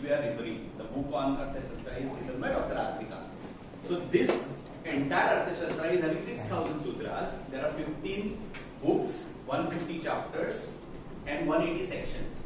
we are referring, the book on Arthashastra is written by Dr. Arthika. So this entire Arthashastra is having 6,000 sutras. There are 15 books, 150 chapters, and 180 sections.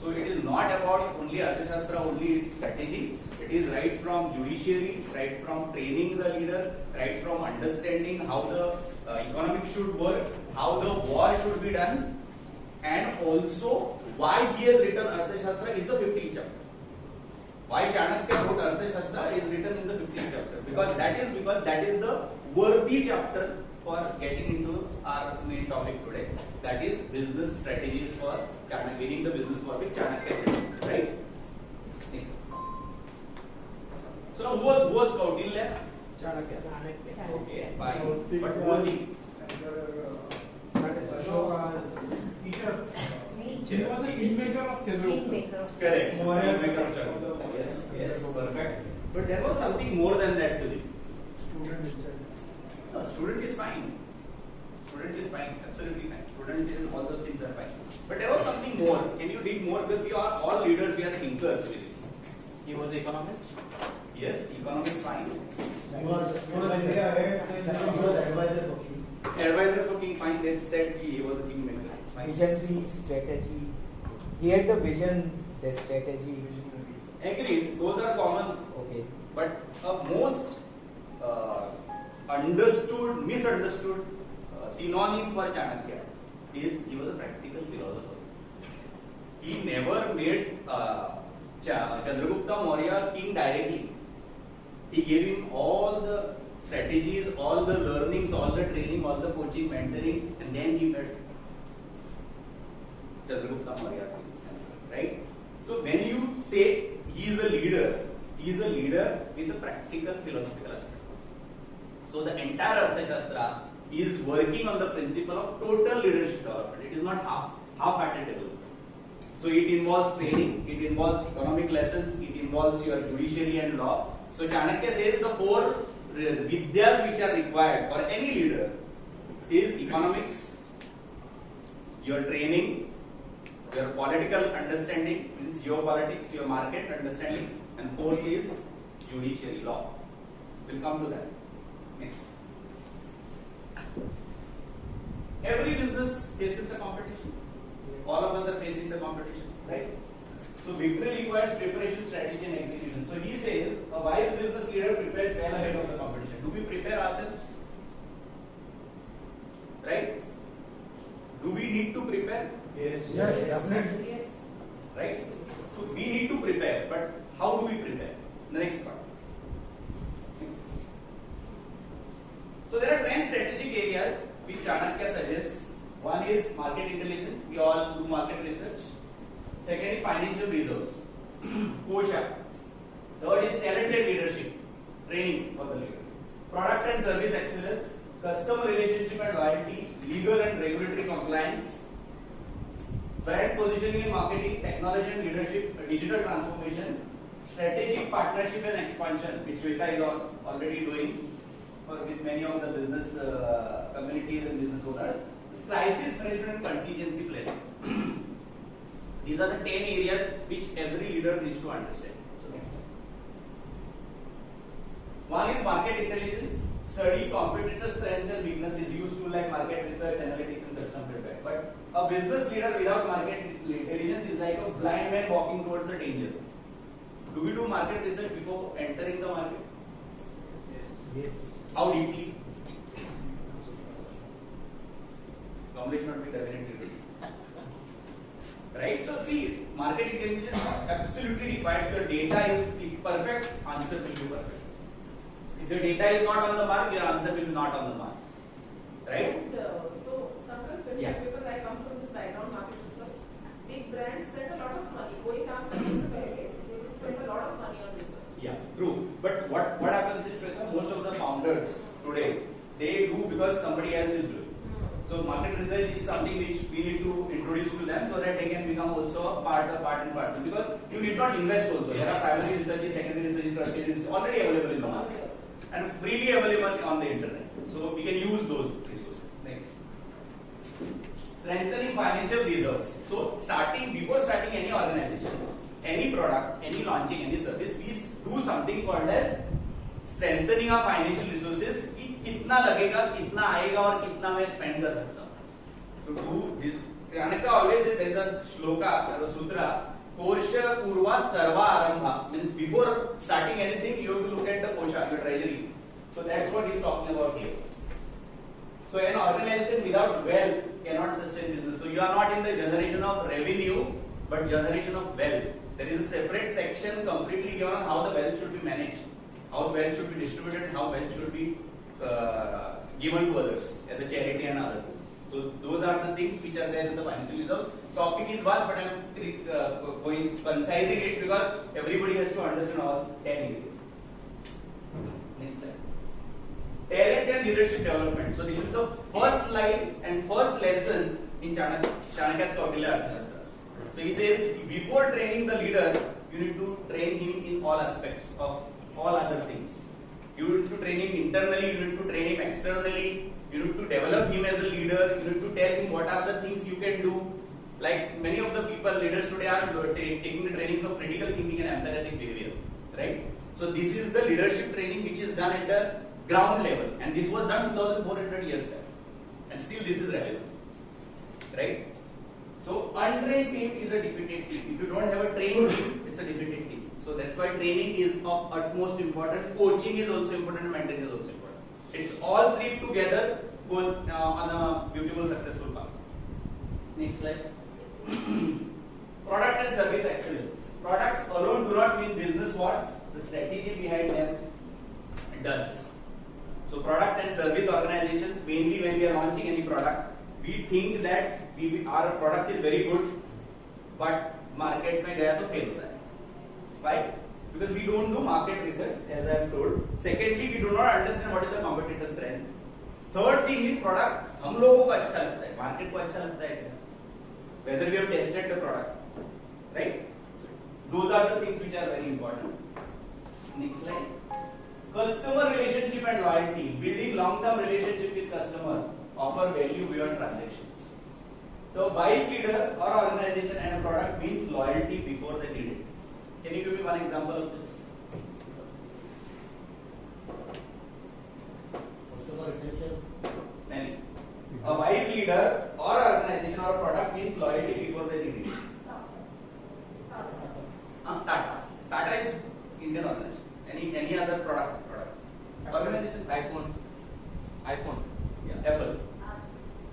So it is not about only Arthashastra, only strategy. It is right from judiciary, right from training the leader, right from understanding how the economic should work, how the war should be done, and also why he has written Arthashastra is the 15th chapter. Why Chanakya wrote Arthashastra is written in the 15th chapter, because that is the worthy chapter for getting into our main topic today. That is business strategies for winning the business war with Chanakya, right? Next. So now who was Kautilya? Chanakya. Okay, fine. But who was he? Teacher. He was the kingmaker of Chandelkar. Correct. Kingmaker of Chandelkar. Yes, perfect. But there was something more than that to him. No, student is fine. Student is fine, absolutely fine. Student is, all those things are fine. But there was something more. Can you dig more? Because we are all leaders, we are thinkers. He was economist. Yes, economy is fine. He was advisor for king. Advisor for king, fine. They said he was a kingmaker. Visionary, strategy. He had the vision, the strategy. Agreed, those are common. Okay. But a most misunderstood synonym for Chanakya is he was a practical philosopher. He never made Chandragupta Maurya king directly. He gave him all the strategies, all the learnings, all the training, all the coaching, mentoring, and then he made Chandragupta Maurya king. Right? So when you say he is a leader with a practical philosophical aspect. So the entire Arthashastra is working on the principle of total leadership development. It is not half-hearted development. So it involves training, it involves economic lessons, it involves your judiciary and law. So Chanakya says the four vidyas which are required for any leader is economics, your training, your political understanding, means geopolitics, your market understanding, and fourth is judiciary law. We'll come to that. Next. Every business faces a competition. All of us are facing the competition, right? So victory requires preparation, strategy, and execution. So he says a wise business leader prepares well ahead of the competition. Do we prepare ourselves? Right? Do we need to prepare? Yes. Yes, definitely. Yes. Right? So we need to prepare, but how do we prepare? The next part. So there are 10 strategic areas which Chanakya suggests. One is market intelligence. We all do market research. Second is financial reserves. Kosha. Third is talented leadership. Training for the leader. Product and service excellence. Customer relationship and loyalty. Legal and regulatory compliance. Brand positioning and marketing. Technology and leadership. Digital transformation. Strategic partnership and expansion, which Shweta is already doing with many of the business communities and business owners. It's crisis management and contingency planning. These are the 10 areas which every leader needs to understand. So next slide. One is market intelligence. Study competitor strengths and weaknesses. Use tools like market research, analytics, and custom feedback. But a business leader without market intelligence is like a blind man walking towards a danger. Do we do market research before entering the market? Yes. How deeply? Knowledge not be definitely good. Right? So see, market intelligence is absolutely required. If your data is perfect, answer will be perfect. If your data is not on the mark, your answer will be not on the mark. Right? And so, Sankalp, because I come from this background, market research, big brands spend a lot of money. Going after this, they will spend a lot of money on research. Yeah, true. But what happens is, most of the founders today, they do because somebody else is doing. So market research is something which we need to introduce to them so that they can become also a part and parcel. Because you need not invest also. There are primary research, secondary research, tertiary research already available in the market and freely available on the internet. So we can use those resources. Next. Strengthening financial reserves. So before starting any organization, any product, any launching, any service, we do something called as strengthening our financial resources. कि कितना लगेगा, कितना आएगा और कितना मैं spend कर सकता हूँ. To do this, Chanakya always says there is a shloka or a sutra. Kosha Purva Sarva Arambha means before starting anything, you have to look at the kosha, your treasury. So that's what he is talking about here. So an organization without wealth cannot sustain business. So you are not in the generation of revenue, but generation of wealth. There is a separate section completely given on how the wealth should be managed, how wealth should be distributed, how wealth should be given to others as a charity and other. So those are the things which are there in the financial results. Topic is vast, but I am going concising it because everybody has to understand all 10 areas. Next slide. Talent and leadership development. So this is the first slide and first lesson in Chanakya's Kautilya Arthashastra. So he says before training the leader, you need to train him in all aspects of all other things. You need to train him internally, you need to train him externally, you need to develop him as a leader, you need to tell him what are the things you can do. Like many of the people, leaders today are taking the trainings of critical thinking and empathetic behavior, right? So this is the leadership training which is done at the ground level, and this was done 2400 years back, and still this is relevant, right? So untrained team is a defeated team. If you don't have a trained team, it's a defeated team. So that's why training is of utmost important. Coaching is also important, mentoring is also important. It's all three together goes on a beautiful, successful path. Next slide. Product and service excellence. Products alone do not mean business. What the strategy behind them does. So product and service organizations, mainly when we are launching any product, we think that our product is very good, but market में गया तो fail होता है. Why? Because we don't do market research, as I have told. Secondly, we do not understand what is the competitor strength. Third thing is product हम लोगों को अच्छा लगता है, market को अच्छा लगता है क्या? Whether we have tested the product, right? Those are the things which are very important. Next slide. Customer relationship and loyalty. Building long-term relationship with customer, offer value beyond transactions. So, wise leader or organization and a product means loyalty before they need it. Can you give me one example of this? Customer retention. Many. A wise leader or organization or a product means loyalty before they need it. Tata. Tata is Indian organization. Any other product? Organization? iPhone. Yeah. Apple.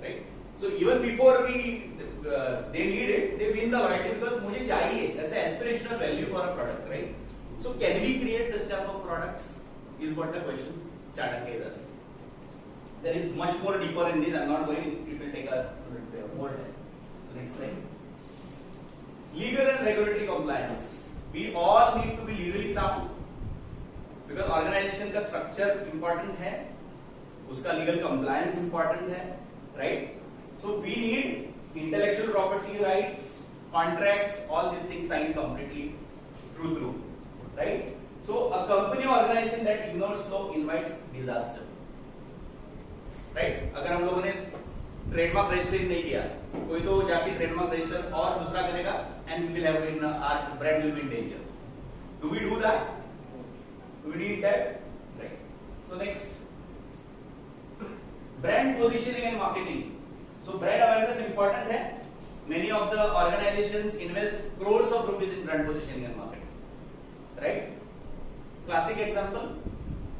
Right. So even before they need it, they win the loyalty because मुझे चाहिए. That's an aspirational value for a product, right? So can we create such type of products? Is what the question Chanakya is asking. There is much more deeper in this. I'm not going. It will take a more time. So next slide. Legal and regulatory compliance. We all need to be legally sound because organization का structure important है, उसका legal compliance important है, right? So we need intellectual property rights, contracts, all these things signed completely through, right? So a company or organization that ignores law invites disaster, right? अगर हम लोगों ने trademark registration नहीं किया, कोई तो जाके ट्रेडमार्क रजिस्टर और दूसरा करेगा, and we will have in our brand will be in danger. Do we do that? Do we need that? Right. So next, brand positioning and marketing. So brand awareness important है. Many of the organizations invest crores of rupees in brand positioning and marketing. Right? Classic example.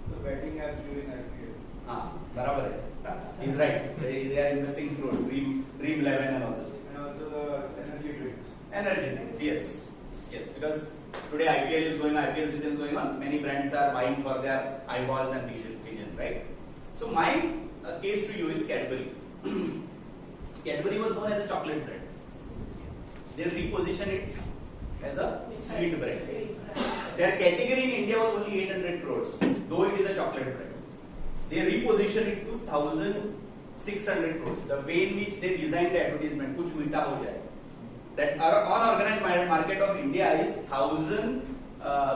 The betting apps during IPL. हाँ, बराबर है. He's right. They are investing crores. Dream 11 and all this. And also the energy drinks. Energy drinks, yes, because today IPL season is going on. Many brands are vying for their eyeballs and vision, right? So my case to you is Cadbury. Cadbury was known as a chocolate brand. They repositioned it as a sweet brand. Their category in India was only 800 crores, though it is a chocolate brand. They repositioned it to 1,600 crores. The way in which they designed the advertisement, कुछ मीठा हो जाए. That unorganized market of India is 40,000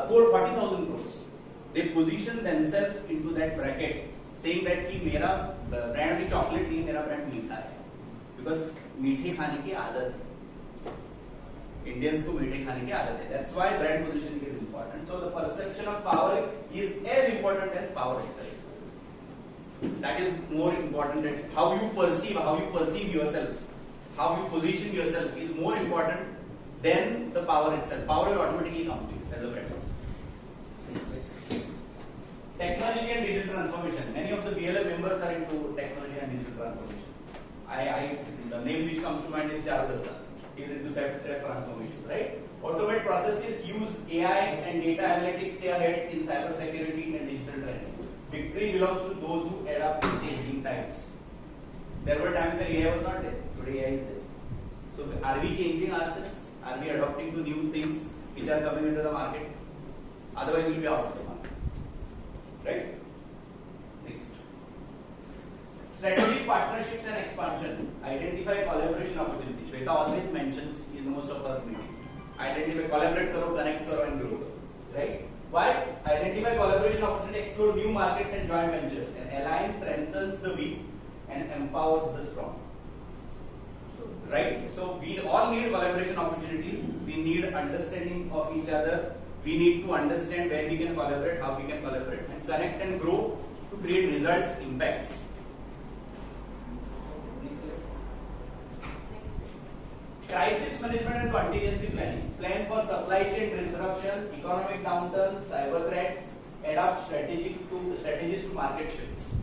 crores. They position themselves into that bracket, saying that कि मेरा brand भी chocolate नहीं, मेरा brand मीठा है, because मीठे खाने की आदत है. इंडियंस को मीठे खाने की आदत है. That's why brand positioning is important. So the perception of power is as important as power itself. That is more important than how you perceive yourself, how you position yourself is more important than the power itself. Power will automatically come to you as a brand. Technology and digital transformation. Many of the BLM members are into technology and digital transformation. The name which comes to mind is Charulata. He is into self transformation, right? Automate processes, use AI and data analytics, stay ahead in cyber security and digital trends. Victory belongs to those who adapt to changing times. There were times when AI was not there. Today AI is there. So are we changing ourselves? Are we adopting to new things which are coming into the market? Otherwise, we'll be out of the market. Right? Next. Strategic partnerships and expansion. Identify collaboration opportunities. Shweta always mentions in most of our meetings. Identify, collaborate, karo, connect, karo, and grow. Right? Why? Identify collaboration opportunities, explore new markets and joint ventures. An alliance strengthens the weak and empowers the strong. Right? So we all need collaboration opportunities. We need understanding of each other. We need to understand where we can collaborate, how we can collaborate, and connect and grow to create results, impacts. Crisis management and contingency planning. Plan for supply chain disruption, economic downturn, cyber threats. Adapt strategies to market shifts.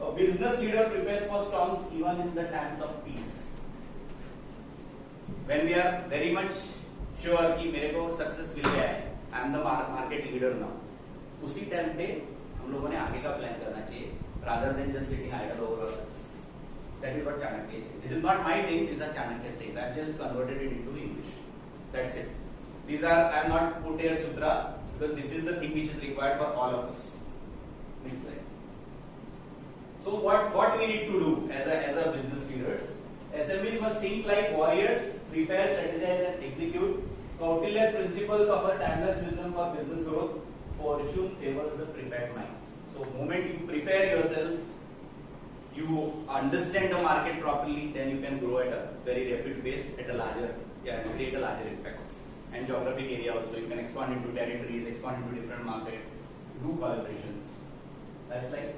A business leader prepares for storms even in the times of peace. When we are very much sure कि मेरे को success मिल गया है, I am the market leader now, उसी time पे हम लोगों ने आगे का प्लान करना चाहिए, rather than just sitting idle over our success. That is what Chanakya is saying. This is not my saying, these are Chanakya saying. I have just converted it into English. That's it. These are, I have not put here sutra because this is the thing which is required for all of us. Next slide. So what we need to do as a business leaders? SMEs must think like warriors, prepare, strategize, and execute. Kautilya's principles offer timeless wisdom for business growth. Fortune favors the prepared mind. So, moment you prepare yourself, you understand the market properly, then you can grow at a very rapid pace at a larger, create a larger impact. And geographic area also, you can expand into territories, expand into different markets, do collaborations. That's like